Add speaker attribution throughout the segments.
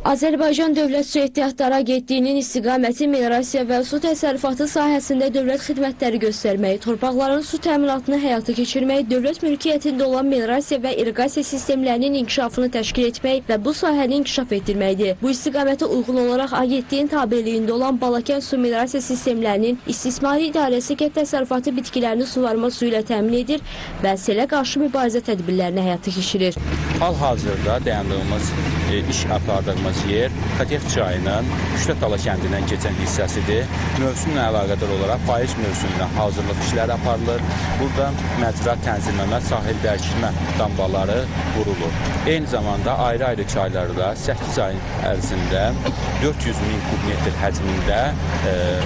Speaker 1: Azərbaycan Dövlət Su Ehtiyatları Agentliyinin istiqaməti minerasiya və su təsərrüfatı sahəsində dövlət xidmətləri göstərmək, torpaqların su təminatını həyata keçirmək, dövlət mülkiyyətində olan minerasiya və irrigasiya sistemlərinin inkişafını təşkil etmək və bu sahəni inkişaf etdirməkdir. Bu istiqamətə uyğun olaraq agentliyin tabeliyində olan Balakən su minerasiya sistemlərinin istismari idarəsi kənd təsərrüfatı bitkilərini suvarma suyu ilə təmin edir və selə qarşı mübarizə tədbirlərini həyata keçirir.
Speaker 2: Hal-hazırda dayandığımız iş apardığımız yer Katef çayının Küştətala kəndindən keçən hissəsidir. Mövsümlə əlaqədar olaraq payız mövsümünə hazırlıq işləri aparılır. Burada məcra tənzimləmə, sahil dərkilmə dambaları qurulur. Eyni zamanda ayrı-ayrı çaylarda 8 ayın ərzində 400 min kubmetr həcmində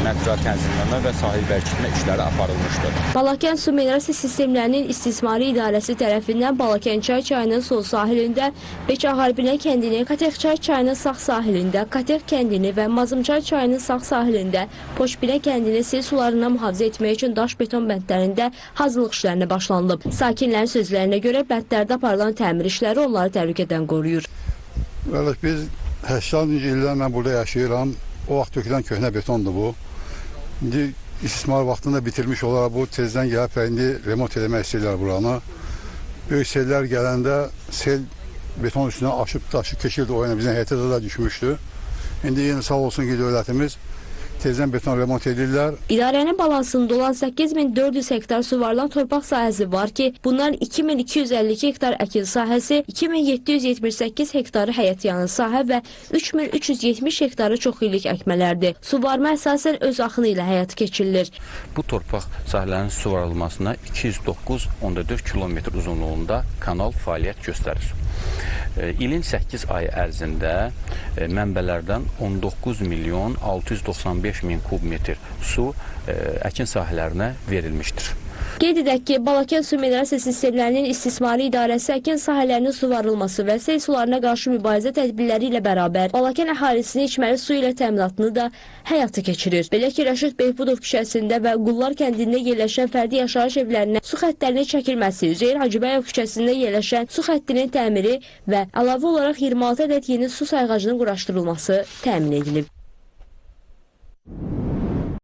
Speaker 2: məcra tənzimləmə və sahil bərkitmə işləri aparılmışdır.
Speaker 1: Balakən su minerasiya sistemlərinin istismari idarəsi tərəfindən Balakənçay çayının sol sahilində, Beçaharbinə kəndinin Katexçay çayının sağ sahilində, Katex kəndini və Mazımçay çayının sağ sahilində, Poçbinə kəndini sel sularından mühafizə etmək üçün daş beton bəndlərində hazırlıq işlərinə başlanılıb. Sakinlərin sözlərinə görə bəndlərdə aparılan təmir işləri onları təhlükədən qoruyur.
Speaker 3: Biz 80-ci ildən mən burada yaşayıram. O vaxt tökülən köhnə betondur bu. İndi istismar vaxtında bitirmiş olaraq bu tezdən gəlib və indi remont eləmək istəyirlər buranı. Böyük sellər gələndə sel beton üstüne aşıp taşıp keçildi, o yana bizim heyətə da düşmüşdü. İndi yeni sağ olsun ki dövlətimiz tezdən beton remont edirlər.
Speaker 1: İdarənin balansında olan 8400 hektar suvarılan torpaq sahəsi var ki, bundan 2252 hektar əkin sahəsi, 2778 hektarı həyətyanı sahə və 3370 hektarı çoxillik əkmələrdir. Suvarma əsasən öz axını ilə həyata keçirilir.
Speaker 2: Bu torpaq sahələrinin suvarılmasına 209,4 kilometr uzunluğunda kanal fəaliyyət göstərir. İlin 8 ay ərzində mənbələrdən 19 milyon 695 min kubmetr su əkin sahələrinə verilmişdir.
Speaker 1: Qeyd edək ki, Balakən su minerasiya sistemlərinin istismari idarəsi əkin sahələrinin suvarılması və sel sularına qarşı mübarizə tədbirləri ilə bərabər Balakən əhalisini içməli su ilə təminatını da həyata keçirir. Belə ki, Rəşid Behbudov küçəsində və Qullar kəndində yerləşən fərdi yaşayış evlərinə su xəttlərinin çəkilməsi, Üzeyir Hacıbəyov küçəsində yerləşən su xəttinin təmiri və əlavə olaraq 26 ədəd yeni su sayğacının quraşdırılması təmin edilib.